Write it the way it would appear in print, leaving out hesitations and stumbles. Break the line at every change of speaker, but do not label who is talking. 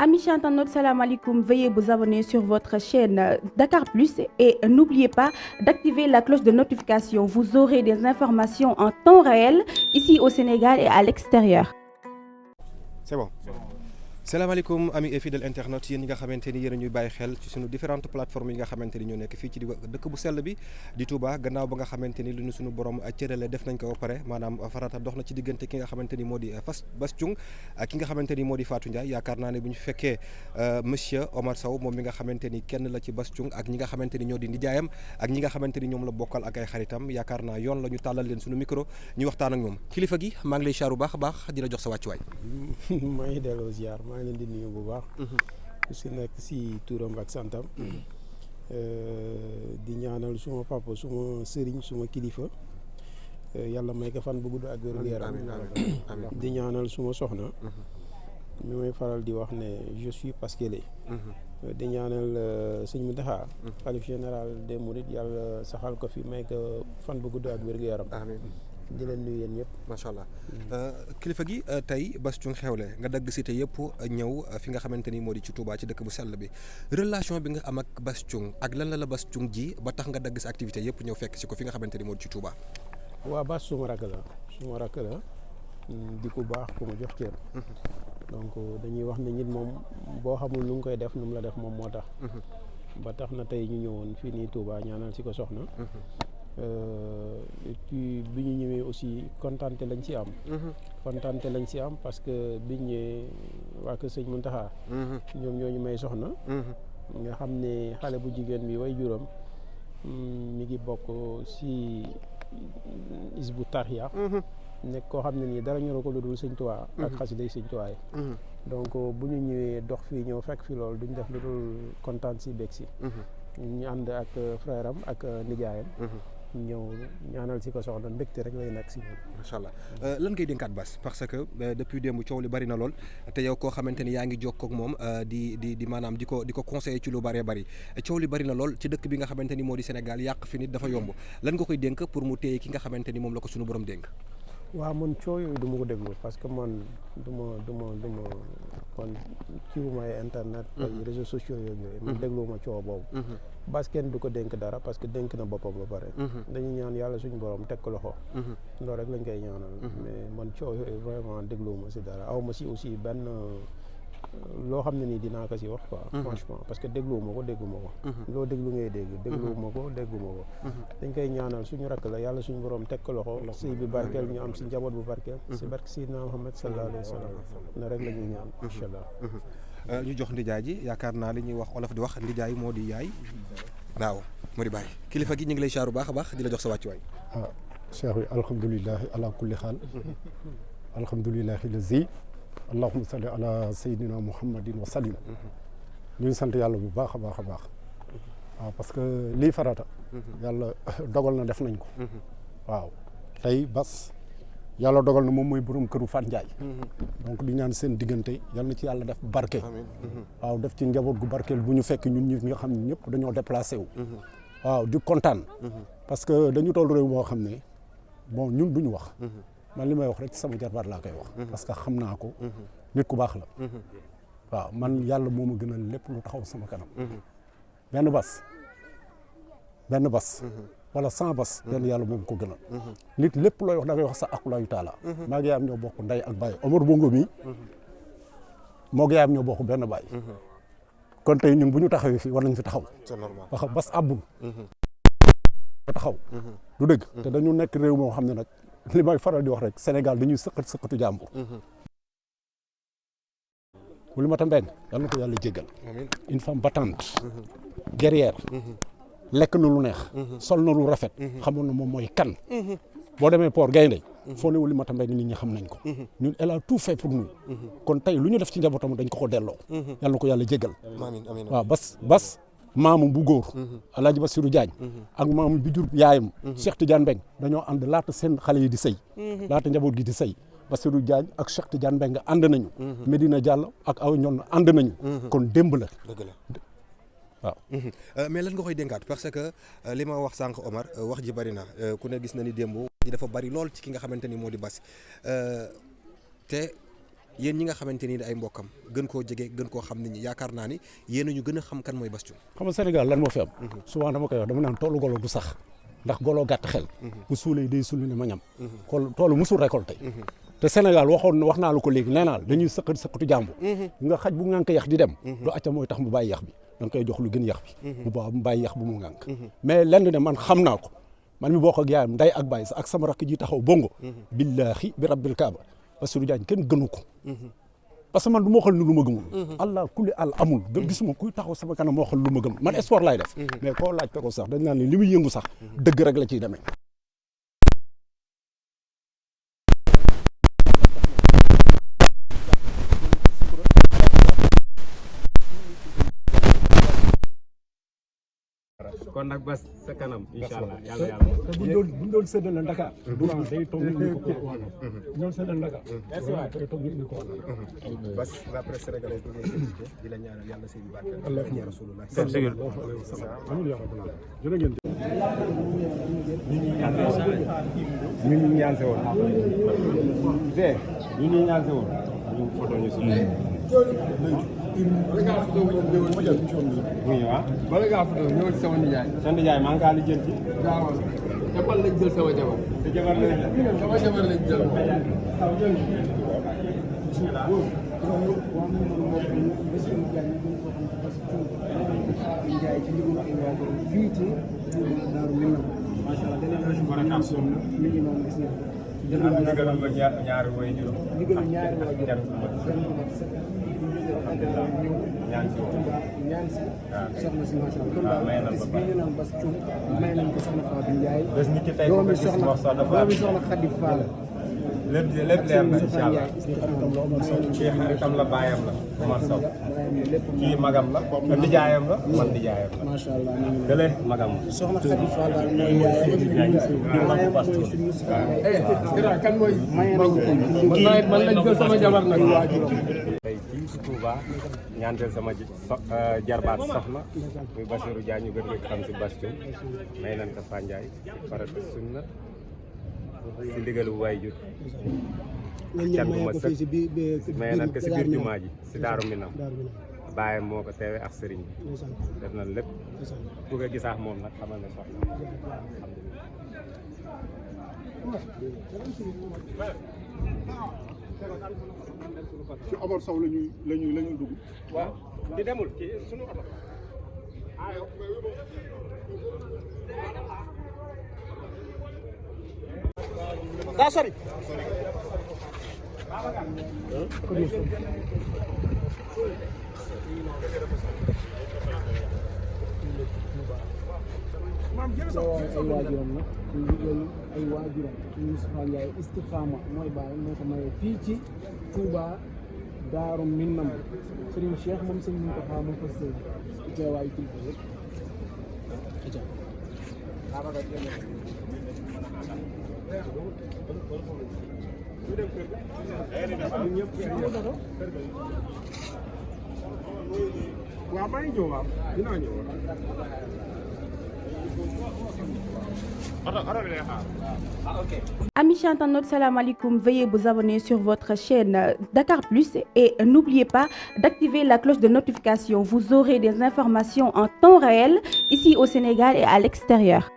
Amis internautes, salam alaikum. Veuillez vous abonner sur votre chaîne Dakar Plus et n'oubliez pas d'activer la cloche de notification. Vous aurez des informations en temps réel ici au Sénégal et à l'extérieur.
C'est bon. salaamaaleykum amis et fidèles internautes yéen ñi nga xamante ni yéen a ñuy bàyyi xel ci suñu différentes plateformes yi nga xamante ni ñoo nekk fii ci dëkk bu sell bi di Touba gannaaw ba nga xamante ni lu ñu suñu borom cërale def nañ ko ba pare maanaam farata dox na ci diggante ki nga xamante ni moo di Bass Thioung ak ki nga xamante ni moo di Fatou Ndiaye yaakaar naa ne bu ñu fekkee monsieur Omar Sow moom mi nga xamante ni kenn la ci Bass Thioung ak ñi nga xamante ni ñoo di nijaayam ak ñi nga xamante ni ñoom la bokkal ak ay xaritam yaakaar naa yoon la ñu tàllal leen suñu micro ñu waxtaan ak ñoom kilifa gi maa ngi lay chaaru baax a baax di la jox sa wàccuwaay.
maa ngi delloo ziar maa ngi leen di nuyu bu baax. ku si nekk si turam ak santam. di ñaanal suma papa suma sëriñ suma kilifa yàlla may ko fan bu gudd ak wér gu yaram. di ñaanal suma soxna. mi may faral di wax ne je suis parce qu'elle est. di ñaanal sëñ Mountakha. xalif général des Mourides yàlla saxal ko fi may ko fan bu gudd ak wér gu yaram. di leen nuyu yéen ñëpp.
macha allah kilifa gi tey Bass Thioung xewle nga dagg cité yëpp ñëw fi nga xamante ni moo di ci Touba ci dëkk bu sell bi relation bi nga am ak Bass Thioung ak lan la Bass Thioung ji ba tax nga dagg sa activité yëpp ñëw fekk si ko fi nga xamante ni moo di ci Touba.
waaw Bass suma rakk la di ku baax ku ma jox cër. donc dañuy wax ne nit moom boo xamul nu ngi koy def nu mu la def moom moo tax. ba tax na tey ñu ñëwoon fii nii Touba ñaanal si ko soxna. et puis bi ñu ñëwee aussi kontaante lañ ci am. kontaante lañ ci am parce que biñ ñëwee waa kër sëñ Mountakha. ñoom ñoo ñu may soxna. nga xam ne xale bu jigéen bi way juróom mi ngi bokk ci Hizbu Tarxiya. nekk koo xam ne nii dara ñoroo ko lu dul sëñ Tuubaa ak xasiday sëñ Tuubaa yi. donc bu ñu ñëwee dox fii ñëw fekk fi loolu duñ def lu dul kontaan ci bég si. ñu ànd ak frère am ak nijaayam. ñëw ñaanal si ko soxna mbégte rek lay nekk si ñun.
macha allah lan ngay dénkaat Bass parce que depuis démb coow li bari na lool te yow koo xamante ni yaa ngi jokkoo ak moom di maanaam di ko conseiller ci lu bëree bëri coow li bari na lool ci dëkk bi nga xamante ni moo di Sénégal yàq fi nit dafa yomb lan nga koy dénk pour mu téye ki nga xamante ni moom la ko suñu borom dénk.
waaw man coow yooyu du ma ko déglu parce que man du ma man kiiwuma ay internet ay réseaux sociaux yooyu man dégluwuma coow boobu. Bass kenn du ko dénk dara parce que dénk na boppam ba pare. dañuy ñaan yàlla suñu borom teg ko loxo. loolu rek lañ koy ñaanal. mais man coow yooyu vraiment dégluwuma si dara aw ma si aussi benn loo xam ne nii dinaa ko si wax quoi. franchement parce que dégluwuma ko dégguma ko. loo déglu ngay dégg. dégluwuma ko dégguma ko. dañ koy ñaanal suñu rakk la yàlla suñu borom teg ko loxo. sëy bi barkeel ñu am si njaboot bu barkeel. si barke Seydina Muhammad sallallahu alayhi wa sallam. na rek la ñuy ñaan incha allah.
ñu jox ndijaay ji yaakaar naa li ñuy wax olof di wax ndijaay moo di yaay. waaw moo di bàyyi kilifa gi ñu ngi lay chaaru baax a baax di la jox sa wàccuwaay.
cheikh bi alhamdulilah ala kulli xaal. alhamdulilahi lazi allahumma salli ala sayyidina muhammadin wa sallim. ñu ngi sant yàlla bu baax a baax a baax. waaw parce que lii farata. yàlla dogal na def nañ ko. waaw tey Bass yàlla dogal na moom mooy borom këru Fatou Ndiaye. donc di ñaan seen diggante yal na ci yàlla def barke. waaw def ci njaboot gu barkeel bu ñu fekk ñun ñi nga xam ne ñëpp dañoo déplacé wu. waaw di kontaan. parce que dañu toll réew boo xam ne bon ñun duñu wax. man li may wax rek ci sama jarbaat laa koy wax. parce que xam naa ko. nit ku baax la. waaw man yàlla moo ma gënal lépp lu taxaw sama kanam. benn Bass. wala sans Bass benn yàlla moom ko gënal. nit lépp looy wax da ngay wax sa akulaayu taala. maa ngi am ñoo bokk ndey ak baay Omar Bongo mi moo ngi am ñoo bokk benn baay. kon tey ñun bu ñu taxawee fii war nañ fi taxaw.
c'est normal
wax Bass àbbul. taxaw. du dëgg te dañu nekk réew moo xam ne nag li may faral di wax rek Sénégal dañuy sëqatu jàmbur. Oulimata Mbengue yal na ko yàlla jéggal. une femme battante. guerrière. lekk na lu neex. sol na lu rafet. xamoon na moom mooy kan. boo demee port gaynde foo ne Oulimata Mbengue nit ñi xam nañ ko. ñun elle a tout fait pour nous. kon tey lu ñu def ci njabootam dañ ko delloo. yal na ko yàlla jéggal. waaw Bass maamu bu góor. Alaaji Bassirou Diagne. ak maamu bi jur yaayam. Cheikh Tidiane Mbengue dañoo ànd laata seen xale yi di sëy. laata njaboot gi di sëy. Bassirou Diagne ak Cheikh Tidiane Mbengue ànd nañu. Medina Diallo ak aw ñoon ànd nañu. kon démb la.
dëgg la.
waaw.
mais lan nga koy dénkaat parce que li ma wax sànq Omar wax ji bari na ku ne gis na ni démb wax ji dafa bari lool ci ki nga xamante ni moo di Bass te yéen ñi nga xamante ni ay mbokkam gën koo jege gën koo xam nit ñi yaakaar naa ni yéen a ñu gën a xam kan mooy Bass Thioung.
xam nga Sénégal lan moo fi am. souvent dama koy wax dama naan toolu golo du sax ndax golo gàtt xel. bu suulee day sulli ne ma ñam. toolu musul récolté. te Sénégal wax naa la ko léegi nee naa dañuy sëqatu jàmbu. nga xaj bu ngànk yax di dem. du acca mooy tax mu bàyyi yax bi da nga koy jox lu gën yax bi. bu baax mu bàyyi yax bu mu ngànk. mais lenn ne man xam naa ko man mi bokk ak yaayam nday ak baay ak sama rakk ji taxaw bongo. billaahi bi rabbil kaaba Bassirou Diagne kenn gënu ko. parce que man du ma waxal ni lu ma gëmul. allah kulli àll amul. gisuma kuy taxaw sama kanam ma waxal lu ma gëm man sport laay def. mais koo laaj ko sax dañ naan ne li muy yëngu sax dëgg rek la ciy demee.
kon nag Bass sa kanam incha allah yàlla yàlla.
te buñ doon séddale Dakar. day toog ñu indi ko wàll. buñ doon séddale Dakar. merci waay day toog ñu indi ko wàll.
Bass la presse sénégalaise bi ngay invité di la ñaanal yàlla seen i barke.
allah
rasulullah.
ñu ñaan se woon. ñu ñaan se woon. ñu photo ñu si.
bala ngaa fa doon ñëwal sama nijaay.
sa nijaay maa ngi kaa lijjanti.
gaawal te man lañ jël sama jabar.
sa jabar lañ jël.
sama jabar lañ jël.
fii ci Daaru Minam macha allah délégation mi ngi noonu gis nga
ndigal ba ñaari woy juróom.
ndigal ñaari waajur
ñaan si woon.
ñaan si soxna si macha allah kon daal bis bii ñu naan Bass Thioung may nañ ko soxna Fatou Ndiaye
bés ñi ci tey
doomi soxna Khady Fall
lépp leer na incha allah kii xaritam la baayam la Omar Sow kii magam la nijaayam la man nijaayam la
macha allah
dële magam la
soxna Khady Fall daal mooy yaayam
kan mooy
may nañ ko
man lañ jël sama jabar nag
waajuram
tey fii si Touba ñaanteel sama jarbaat soxna muy Bassirou Diagne ñu gën ko xam si Bass Thioung may nañ ko Fa Ndiaye farata sunna si ndigalu waajur can bu ma sëkk may nañ ko si biir jumaa ji si Daaru Minam baayam moo ko teewee ak sëriñ bi def na lépp ku ko gisaax moom nag xamal ne soxna
ci Omar Sow la ñuy dugg.
waaw di demul ci sunu oto
daa sori.
ay waajuram nag ñu liggéey ay waajuram Moustapha Ndiaye istiqaama mooy bàyyi moo ko mayee fii ci Touba Daaru Minam Serigne Cheikh moom sëñ Moustapha moom fas yéene ci teewaayu kilifa yëpp
waaw maa ngi ñëw waaw dinaa ñëw
Amis internautes, salam alaikum. Veuillez vous abonner sur votre chaîne Dakar Plus et n'oubliez pas d'activer la cloche de notification. Vous aurez des informations en temps réel ici au Sénégal et à l'extérieur.